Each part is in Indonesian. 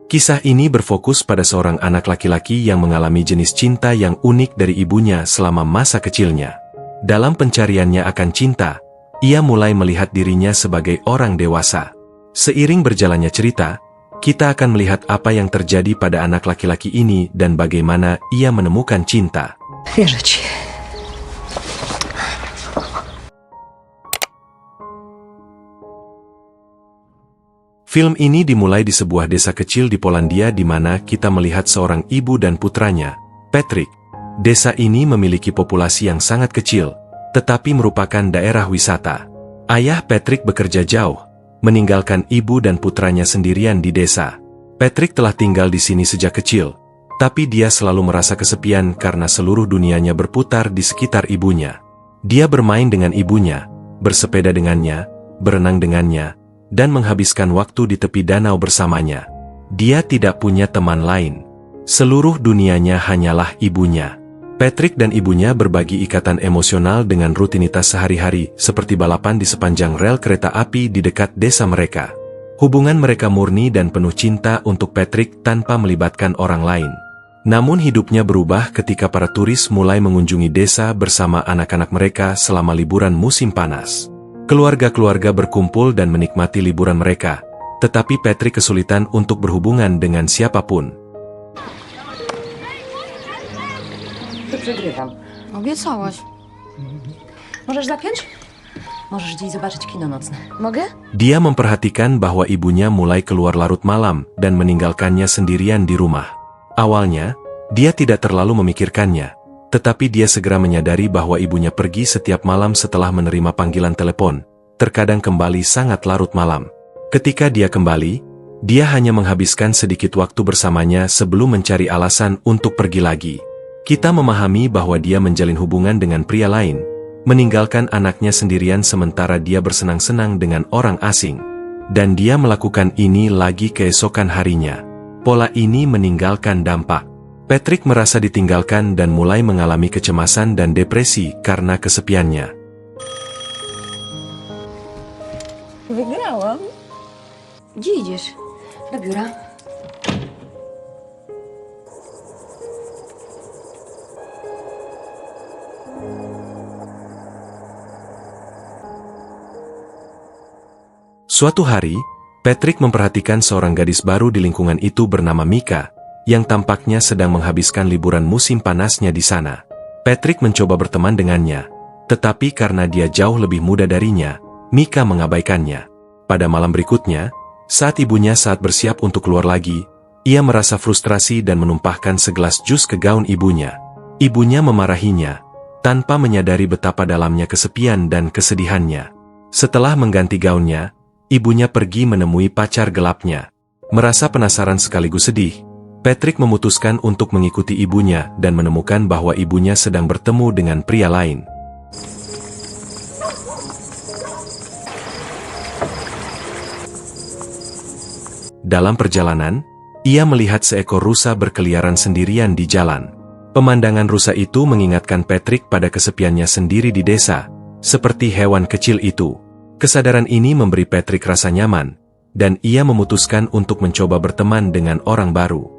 Kisah ini berfokus pada seorang anak laki-laki yang mengalami jenis cinta yang unik dari ibunya selama masa kecilnya. Dalam pencariannya akan cinta, ia mulai melihat dirinya sebagai orang dewasa. Seiring berjalannya cerita, kita akan melihat apa yang terjadi pada anak laki-laki ini dan bagaimana ia menemukan cinta. Film ini dimulai di sebuah desa kecil di Polandia di mana kita melihat seorang ibu dan putranya, Patrick. Desa ini memiliki populasi yang sangat kecil, tetapi merupakan daerah wisata. Ayah Patrick bekerja jauh, meninggalkan ibu dan putranya sendirian di desa. Patrick telah tinggal di sini sejak kecil, tapi dia selalu merasa kesepian karena seluruh dunianya berputar di sekitar ibunya. Dia bermain dengan ibunya, bersepeda dengannya, berenang dengannya, dan menghabiskan waktu di tepi danau bersamanya. Dia tidak punya teman lain. Seluruh dunianya hanyalah ibunya. Patrick dan ibunya berbagi ikatan emosional dengan rutinitas sehari-hari seperti balapan di sepanjang rel kereta api di dekat desa mereka. Hubungan mereka murni dan penuh cinta untuk Patrick tanpa melibatkan orang lain. Namun hidupnya berubah ketika para turis mulai mengunjungi desa bersama anak-anak mereka selama liburan musim panas. Keluarga-keluarga berkumpul dan menikmati liburan mereka, tetapi Patrick kesulitan untuk berhubungan dengan siapapun. Obiecałaś. Możesz zapiąć? Możesz dziś zobaczyć kino nocne. Mogę? Dia memperhatikan bahwa ibunya mulai keluar larut malam dan meninggalkannya sendirian di rumah. Awalnya, dia tidak terlalu memikirkannya, tetapi dia segera menyadari bahwa ibunya pergi setiap malam setelah menerima panggilan telepon, terkadang kembali sangat larut malam. Ketika dia kembali, dia hanya menghabiskan sedikit waktu bersamanya sebelum mencari alasan untuk pergi lagi. Kita memahami bahwa dia menjalin hubungan dengan pria lain, meninggalkan anaknya sendirian sementara dia bersenang-senang dengan orang asing. Dan dia melakukan ini lagi keesokan harinya. Pola ini meninggalkan dampak. Patrick merasa ditinggalkan dan mulai mengalami kecemasan dan depresi karena kesepiannya. Wygrałam. Gdzie idziesz? Do biura. Suatu hari, Patrick memperhatikan seorang gadis baru di lingkungan itu bernama Mika, yang tampaknya sedang menghabiskan liburan musim panasnya di sana. Patrick mencoba berteman dengannya, tetapi karena dia jauh lebih muda darinya, Mika mengabaikannya. Pada malam berikutnya, saat ibunya bersiap untuk keluar lagi, ia merasa frustrasi dan menumpahkan segelas jus ke gaun ibunya. Ibunya memarahinya, tanpa menyadari betapa dalamnya kesepian dan kesedihannya. Setelah mengganti gaunnya, ibunya pergi menemui pacar gelapnya. Merasa penasaran sekaligus sedih, Patrick memutuskan untuk mengikuti ibunya dan menemukan bahwa ibunya sedang bertemu dengan pria lain. Dalam perjalanan, ia melihat seekor rusa berkeliaran sendirian di jalan. Pemandangan rusa itu mengingatkan Patrick pada kesepiannya sendiri di desa, seperti hewan kecil itu. Kesadaran ini memberi Patrick rasa nyaman, dan ia memutuskan untuk mencoba berteman dengan orang baru.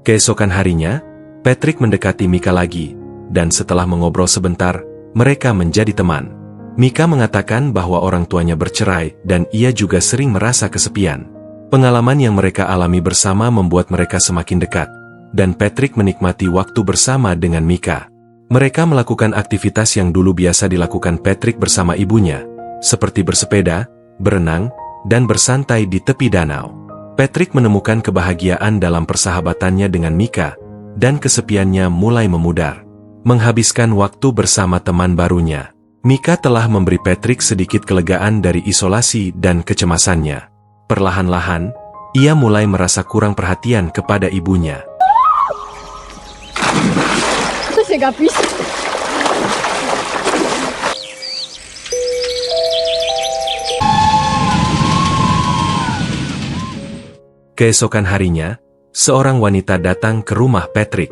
Keesokan harinya, Patrick mendekati Mika lagi, dan setelah mengobrol sebentar, mereka menjadi teman. Mika mengatakan bahwa orang tuanya bercerai dan ia juga sering merasa kesepian. Pengalaman yang mereka alami bersama membuat mereka semakin dekat, dan Patrick menikmati waktu bersama dengan Mika. Mereka melakukan aktivitas yang dulu biasa dilakukan Patrick bersama ibunya, seperti bersepeda, berenang, dan bersantai di tepi danau. Patrick menemukan kebahagiaan dalam persahabatannya dengan Mika, dan kesepiannya mulai memudar. Menghabiskan waktu bersama teman barunya, Mika telah memberi Patrick sedikit kelegaan dari isolasi dan kecemasannya. Perlahan-lahan, ia mulai merasa kurang perhatian kepada ibunya. Keesokan harinya, seorang wanita datang ke rumah Patrick.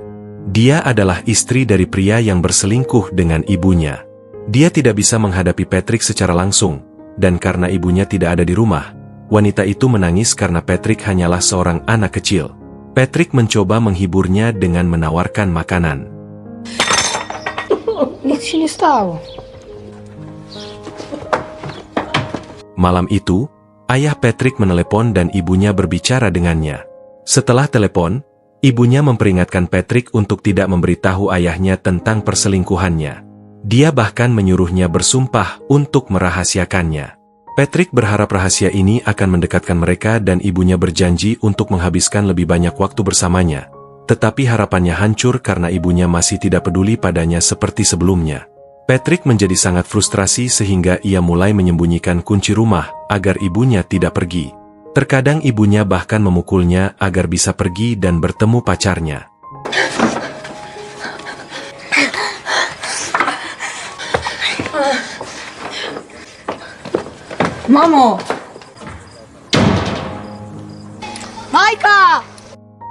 Dia adalah istri dari pria yang berselingkuh dengan ibunya. Dia tidak bisa menghadapi Patrick secara langsung, dan karena ibunya tidak ada di rumah, Wanita itu menangis karena Patrick hanyalah seorang anak kecil. Patrick mencoba menghiburnya dengan menawarkan makanan. Malam itu, ayah Patrick menelepon dan ibunya berbicara dengannya. Setelah telepon, ibunya memperingatkan Patrick untuk tidak memberitahu ayahnya tentang perselingkuhannya. Dia bahkan menyuruhnya bersumpah untuk merahasiakannya. Patrick berharap rahasia ini akan mendekatkan mereka dan ibunya berjanji untuk menghabiskan lebih banyak waktu bersamanya. Tetapi harapannya hancur karena ibunya masih tidak peduli padanya seperti sebelumnya. Patrick menjadi sangat frustrasi sehingga ia mulai menyembunyikan kunci rumah agar ibunya tidak pergi. Terkadang ibunya bahkan memukulnya agar bisa pergi dan bertemu pacarnya. Mamo! Maika!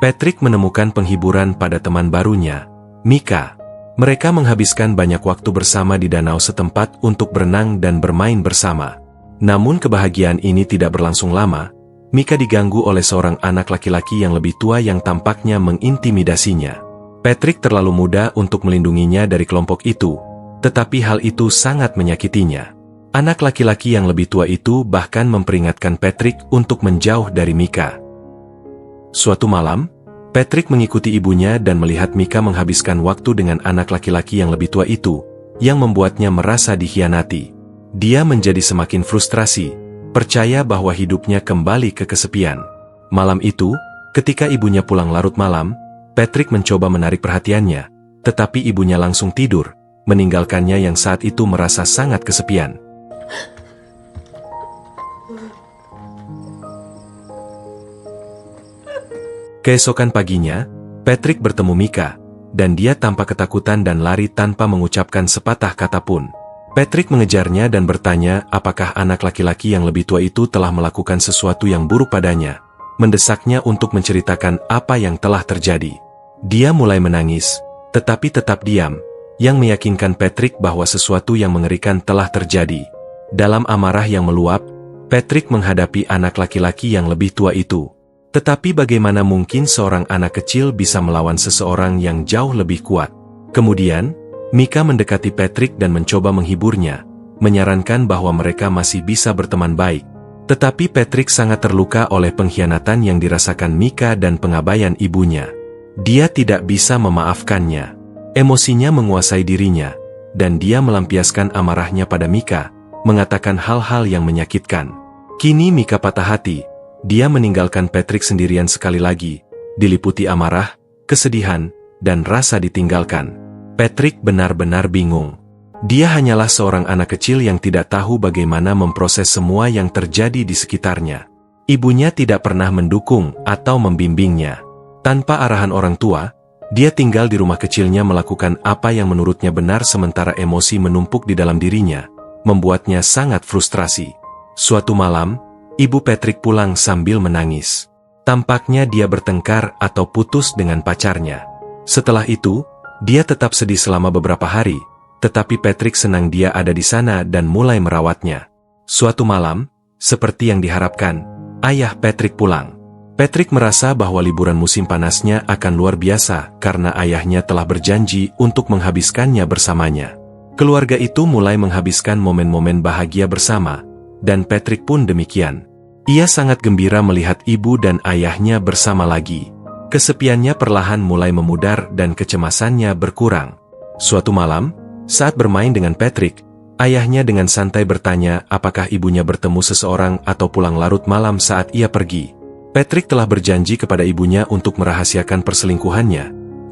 Patrick menemukan penghiburan pada teman barunya, Mika. Mereka menghabiskan banyak waktu bersama di danau setempat untuk berenang dan bermain bersama. Namun kebahagiaan ini tidak berlangsung lama. Mika diganggu oleh seorang anak laki-laki yang lebih tua yang tampaknya mengintimidasinya. Patrick terlalu muda untuk melindunginya dari kelompok itu, tetapi hal itu sangat menyakitinya. Anak laki-laki yang lebih tua itu bahkan memperingatkan Patrick untuk menjauh dari Mika. Suatu malam, Patrick mengikuti ibunya dan melihat Mika menghabiskan waktu dengan anak laki-laki yang lebih tua itu, yang membuatnya merasa dikhianati. Dia menjadi semakin frustrasi, percaya bahwa hidupnya kembali ke kesepian. Malam itu, ketika ibunya pulang larut malam, Patrick mencoba menarik perhatiannya, tetapi ibunya langsung tidur, meninggalkannya yang saat itu merasa sangat kesepian. Keesokan paginya, Patrick bertemu Mika, dan dia tampak ketakutan dan lari tanpa mengucapkan sepatah kata pun. Patrick mengejarnya dan bertanya apakah anak laki-laki yang lebih tua itu telah melakukan sesuatu yang buruk padanya, mendesaknya untuk menceritakan apa yang telah terjadi. Dia mulai menangis, tetapi tetap diam, yang meyakinkan Patrick bahwa sesuatu yang mengerikan telah terjadi. Dalam amarah yang meluap, Patrick menghadapi anak laki-laki yang lebih tua itu. Tetapi bagaimana mungkin seorang anak kecil bisa melawan seseorang yang jauh lebih kuat? Kemudian, Mika mendekati Patrick dan mencoba menghiburnya, menyarankan bahwa mereka masih bisa berteman baik. Tetapi Patrick sangat terluka oleh pengkhianatan yang dirasakan Mika dan pengabaian ibunya. Dia tidak bisa memaafkannya. Emosinya menguasai dirinya, dan dia melampiaskan amarahnya pada Mika, mengatakan hal-hal yang menyakitkan. Kini Mika patah hati. Dia meninggalkan Patrick sendirian sekali lagi, diliputi amarah, kesedihan, dan rasa ditinggalkan. Patrick benar-benar bingung. Dia hanyalah seorang anak kecil yang tidak tahu bagaimana memproses semua yang terjadi di sekitarnya. Ibunya tidak pernah mendukung atau membimbingnya. Tanpa arahan orang tua, dia tinggal di rumah kecilnya melakukan apa yang menurutnya benar sementara emosi menumpuk di dalam dirinya, membuatnya sangat frustrasi. Suatu malam, ibu Patrick pulang sambil menangis. Tampaknya dia bertengkar atau putus dengan pacarnya. Setelah itu, dia tetap sedih selama beberapa hari, tetapi Patrick senang dia ada di sana dan mulai merawatnya. Suatu malam, seperti yang diharapkan, ayah Patrick pulang. Patrick merasa bahwa liburan musim panasnya akan luar biasa karena ayahnya telah berjanji untuk menghabiskannya bersamanya. Keluarga itu mulai menghabiskan momen-momen bahagia bersama, dan Patrick pun demikian. Ia sangat gembira melihat ibu dan ayahnya bersama lagi. Kesepiannya perlahan mulai memudar dan kecemasannya berkurang. Suatu malam, saat bermain dengan Patrick, ayahnya dengan santai bertanya apakah ibunya bertemu seseorang atau pulang larut malam saat ia pergi. Patrick telah berjanji kepada ibunya untuk merahasiakan perselingkuhannya,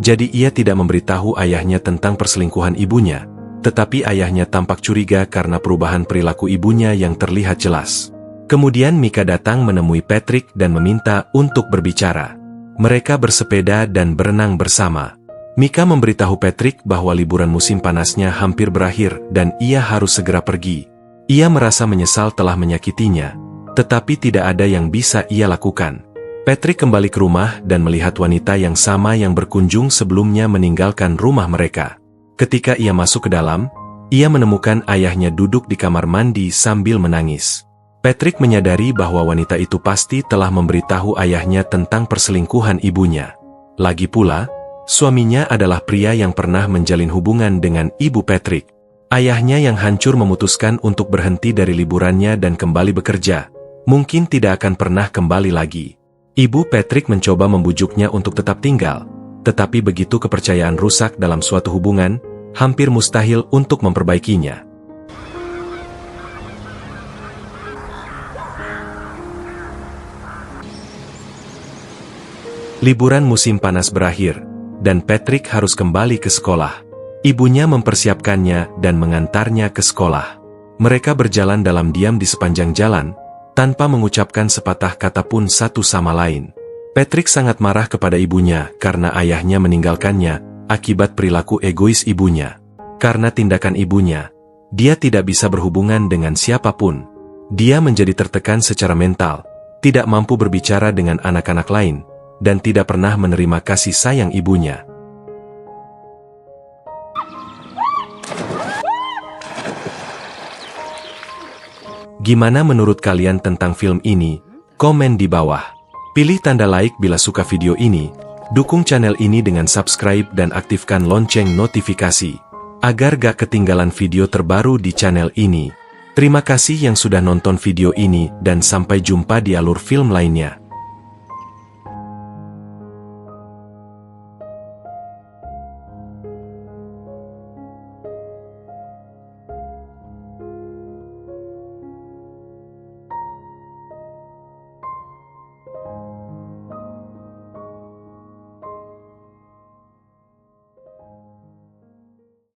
jadi ia tidak memberitahu ayahnya tentang perselingkuhan ibunya. Tetapi ayahnya tampak curiga karena perubahan perilaku ibunya yang terlihat jelas. Kemudian Mika datang menemui Patrick dan meminta untuk berbicara. Mereka bersepeda dan berenang bersama. Mika memberitahu Patrick bahwa liburan musim panasnya hampir berakhir dan ia harus segera pergi. Ia merasa menyesal telah menyakitinya, tetapi tidak ada yang bisa ia lakukan. Patrick kembali ke rumah dan melihat wanita yang sama yang berkunjung sebelumnya meninggalkan rumah mereka. Ketika ia masuk ke dalam, ia menemukan ayahnya duduk di kamar mandi sambil menangis. Patrick menyadari bahwa wanita itu pasti telah memberitahu ayahnya tentang perselingkuhan ibunya. Lagi pula, suaminya adalah pria yang pernah menjalin hubungan dengan ibu Patrick. Ayahnya yang hancur memutuskan untuk berhenti dari liburannya dan kembali bekerja. Mungkin tidak akan pernah kembali lagi. Ibu Patrick mencoba membujuknya untuk tetap tinggal, tetapi begitu kepercayaan rusak dalam suatu hubungan, hampir mustahil untuk memperbaikinya. Liburan musim panas berakhir, dan Patrick harus kembali ke sekolah. Ibunya mempersiapkannya dan mengantarnya ke sekolah. Mereka berjalan dalam diam di sepanjang jalan, tanpa mengucapkan sepatah kata pun satu sama lain. Patrick sangat marah kepada ibunya karena ayahnya meninggalkannya, akibat perilaku egois ibunya. Karena tindakan ibunya, dia tidak bisa berhubungan dengan siapapun. Dia menjadi tertekan secara mental, tidak mampu berbicara dengan anak-anak lain, dan tidak pernah menerima kasih sayang ibunya. Gimana menurut kalian tentang film ini? Komen di bawah. Pilih tanda like bila suka video ini, dukung channel ini dengan subscribe dan aktifkan lonceng notifikasi, agar gak ketinggalan video terbaru di channel ini. Terima kasih yang sudah nonton video ini dan sampai jumpa di alur film lainnya.